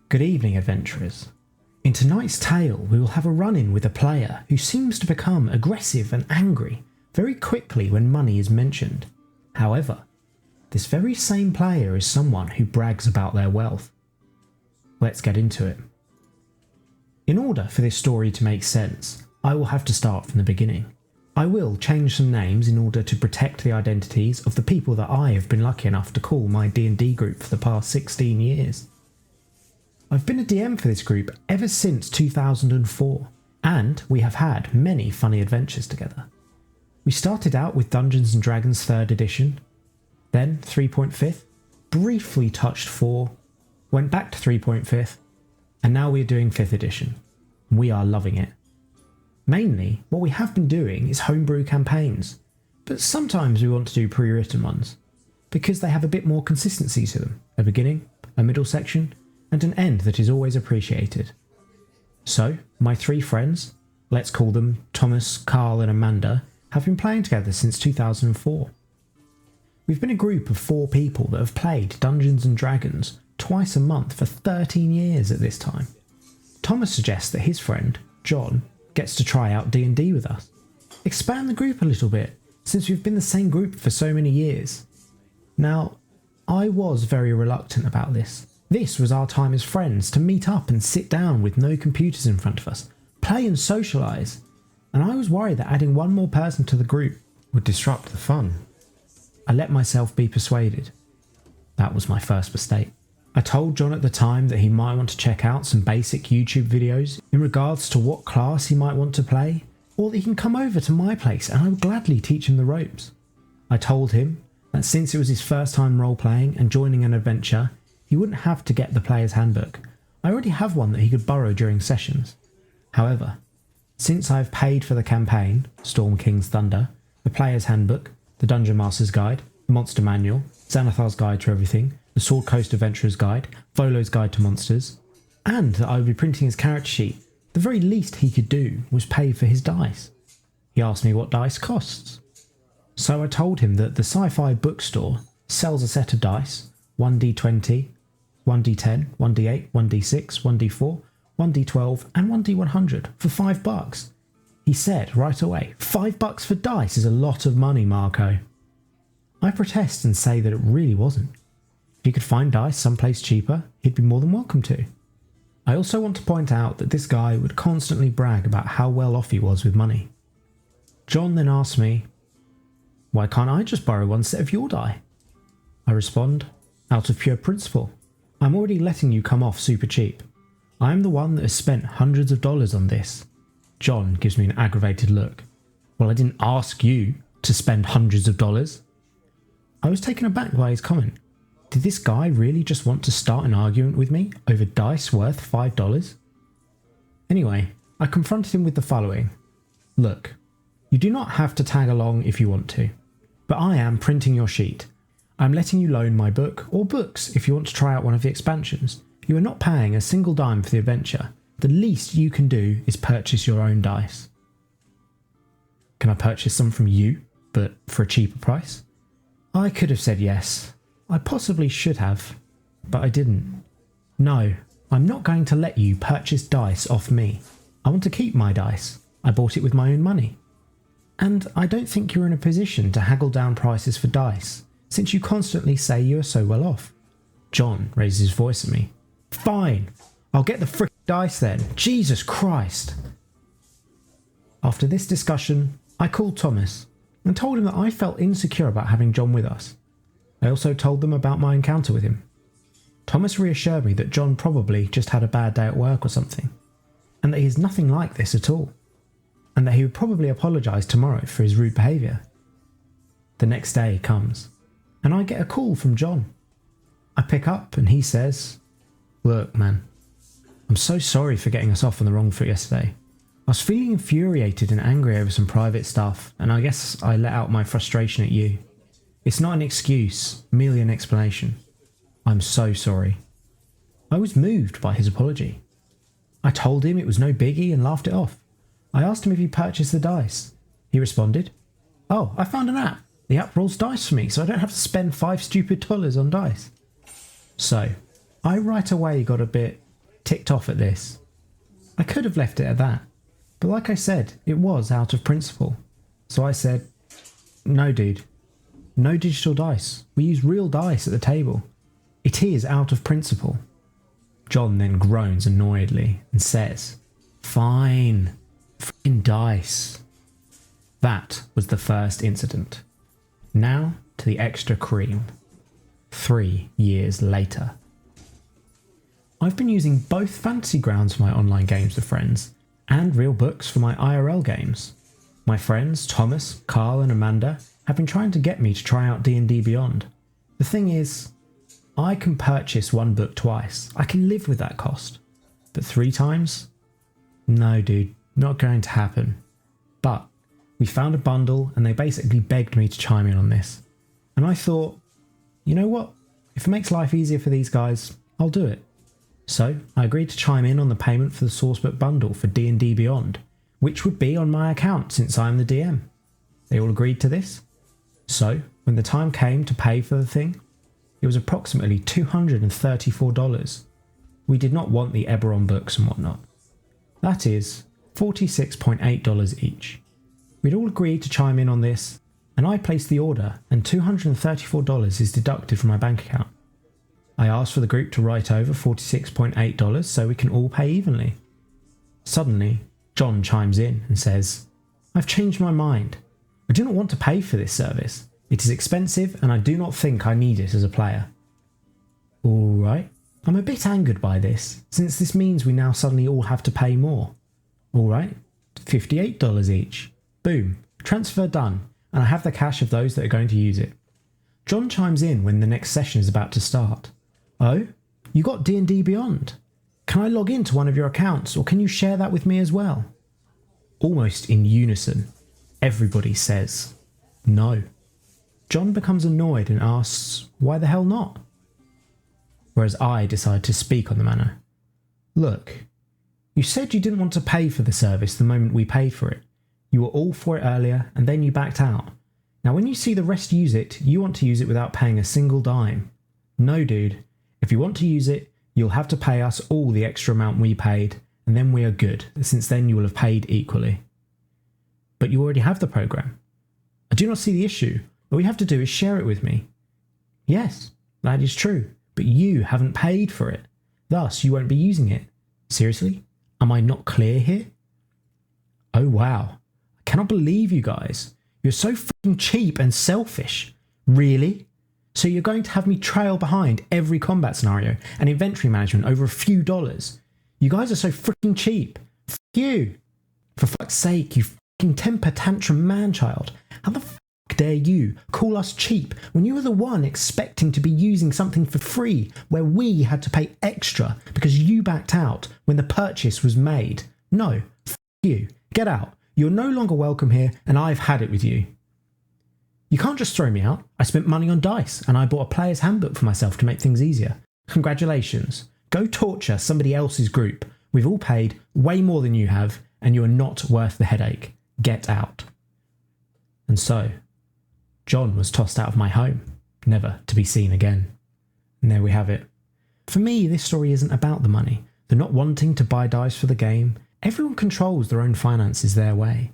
Good evening, adventurers. In tonight's tale, we will have a run-in with a player who seems to become aggressive and angry very quickly when money is mentioned. However, this very same player is someone who brags about their wealth. Let's get into it. In order for this story to make sense, I will have to start from the beginning. I will change some names in order to protect the identities of the people that I have been lucky enough to call my D&D group for the past 16 years. I've been a DM for this group ever since 2004, and we have had many funny adventures together. We started out with Dungeons & Dragons 3rd edition, then 3.5, briefly touched 4, went back to 3.5, and now we're doing 5th edition. We are loving it. Mainly, what we have been doing is homebrew campaigns, but sometimes we want to do pre-written ones, because they have a bit more consistency to them, a beginning, a middle section, and an end that is always appreciated. So, my 3 friends, let's call them Thomas, Carl and Amanda, have been playing together since 2004. We've been a group of 4 people that have played Dungeons & Dragons twice a month for 13 years at this time. Thomas suggests that his friend, John, gets to try out D&D with us. Expand the group a little bit, since we've been the same group for so many years. Now, I was very reluctant about this. This was our time as friends to meet up and sit down with no computers in front of us, play and socialise, and I was worried that adding one more person to the group would disrupt the fun. I let myself be persuaded. That was my first mistake. I told John at the time that he might want to check out some basic YouTube videos in regards to what class he might want to play, or that he can come over to my place and I would gladly teach him the ropes. I told him that since it was his first time role-playing and joining an adventure, he wouldn't have to get the player's handbook. I already have one that he could borrow during sessions. However, since I've paid for the campaign, Storm King's Thunder, the player's handbook, the Dungeon Master's Guide, the Monster Manual, Xanathar's Guide to Everything, the Sword Coast Adventurer's Guide, Volo's Guide to Monsters, and that I would be printing his character sheet, the very least he could do was pay for his dice. He asked me what dice costs. So I told him that the Sci-Fi bookstore sells a set of dice, 1d20, 1d10, 1d8, 1d6, 1d4, 1d12 and 1d100 for $5. He said right away, $5 for dice is a lot of money, Marco. I protest and say that it really wasn't. If he could find dice someplace cheaper, he'd be more than welcome to. I also want to point out that this guy would constantly brag about how well off he was with money. John then asked me, why can't I just borrow one set of your die? I respond, out of pure principle. I'm already letting you come off super cheap. I am the one that has spent hundreds of dollars on this. John gives me an aggravated look. Well, I didn't ask you to spend hundreds of dollars. I was taken aback by his comment. Did this guy really just want to start an argument with me over dice worth $5? Anyway, I confronted him with the following. Look, you do not have to tag along if you want to, but I am printing your sheet. I'm letting you loan my book, or books if you want to try out one of the expansions. You are not paying a single dime for the adventure. The least you can do is purchase your own dice. Can I purchase some from you, but for a cheaper price? I could have said yes. I possibly should have, but I didn't. No, I'm not going to let you purchase dice off me. I want to keep my dice. I bought it with my own money. And I don't think you're in a position to haggle down prices for dice, since you constantly say you are so well off. John raises his voice at me. Fine, I'll get the frickin' dice then. Jesus Christ. After this discussion, I called Thomas and told him that I felt insecure about having John with us. I also told them about my encounter with him. Thomas reassured me that John probably just had a bad day at work or something, and that he's nothing like this at all, and that he would probably apologise tomorrow for his rude behaviour. The next day comes, and I get a call from John. I pick up and he says, look man, I'm so sorry for getting us off on the wrong foot yesterday. I was feeling infuriated and angry over some private stuff, and I guess I let out my frustration at you. It's not an excuse, merely an explanation. I'm so sorry. I was moved by his apology. I told him it was no biggie and laughed it off. I asked him if he purchased the dice. He responded, oh, I found an app. The app rolls dice for me, so I don't have to spend $5 stupid on dice. So, I right away got a bit ticked off at this. I could have left it at that, but like I said, it was out of principle. So I said, no dude, no digital dice. We use real dice at the table. It is out of principle. John then groans annoyedly and says, fine, frickin' dice. That was the first incident. Now to the extra cream. 3 years later. I've been using both Fantasy Grounds for my online games with friends and real books for my IRL games. My friends Thomas, Carl and Amanda have been trying to get me to try out D&D Beyond. The thing is, I can purchase one book twice. I can live with that cost. But 3 times? No dude, not going to happen. But we found a bundle and they basically begged me to chime in on this. And I thought, you know what? If it makes life easier for these guys, I'll do it. So I agreed to chime in on the payment for the sourcebook bundle for D&D Beyond, which would be on my account since I'm the DM. They all agreed to this. So when the time came to pay for the thing, it was approximately $234. We did not want the Eberron books and whatnot. That is $46.8 each. We'd all agreed to chime in on this, and I placed the order, and $234 is deducted from my bank account. I asked for the group to write over $46.8 so we can all pay evenly. Suddenly, John chimes in and says, I've changed my mind. I do not want to pay for this service. It is expensive and I do not think I need it as a player. Alright, I'm a bit angered by this, since this means we now suddenly all have to pay more. Alright, $58 each. Boom, transfer done, and I have the cash of those that are going to use it. John chimes in when the next session is about to start. Oh, you got D&D Beyond. Can I log into one of your accounts or can you share that with me as well? Almost in unison, everybody says no. John becomes annoyed and asks, why the hell not? Whereas I decide to speak on the matter. Look, you said you didn't want to pay for the service the moment we paid for it. You were all for it earlier and then you backed out. Now when you see the rest use it, you want to use it without paying a single dime. No dude, if you want to use it, you'll have to pay us all the extra amount we paid, and then we are good, since then you will have paid equally. But you already have the program. I do not see the issue. All you have to do is share it with me. Yes, that is true, but you haven't paid for it. Thus, you won't be using it. Seriously? Am I not clear here? Oh wow, I cannot believe you guys. You're so fucking cheap and selfish. Really? So you're going to have me trail behind every combat scenario and inventory management over a few dollars? You guys are so freaking cheap. Fuck you. For fuck's sake, you fucking temper tantrum man-child. How the fuck dare you call us cheap when you were the one expecting to be using something for free where we had to pay extra because you backed out when the purchase was made? No, fuck you. Get out. You're no longer welcome here and I've had it with you. You can't just throw me out. I spent money on dice and I bought a player's handbook for myself to make things easier. Congratulations. Go torture somebody else's group. We've all paid way more than you have and you are not worth the headache. Get out. And so, John was tossed out of my home, never to be seen again. And there we have it. For me, this story isn't about the money. The not wanting to buy dice for the game. Everyone controls their own finances their way.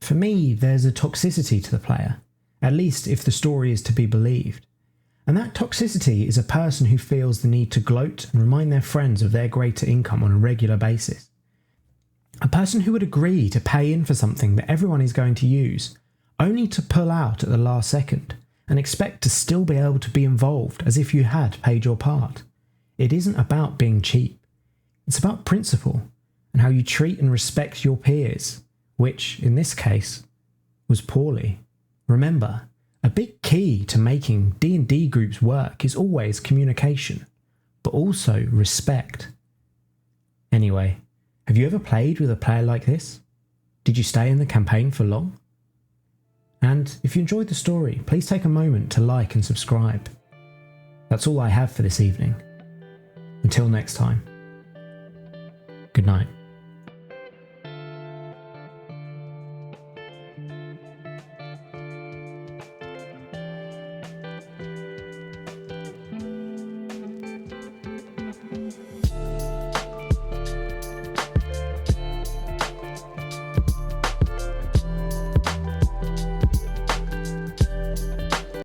For me, there's a toxicity to the player. At least if the story is to be believed. And that toxicity is a person who feels the need to gloat and remind their friends of their greater income on a regular basis. A person who would agree to pay in for something that everyone is going to use, only to pull out at the last second, and expect to still be able to be involved as if you had paid your part. It isn't about being cheap. It's about principle, and how you treat and respect your peers, which, in this case, was poorly. Remember, a big key to making D&D groups work is always communication, but also respect. Anyway, have you ever played with a player like this? Did you stay in the campaign for long? And if you enjoyed the story, please take a moment to like and subscribe. That's all I have for this evening. Until next time, good night.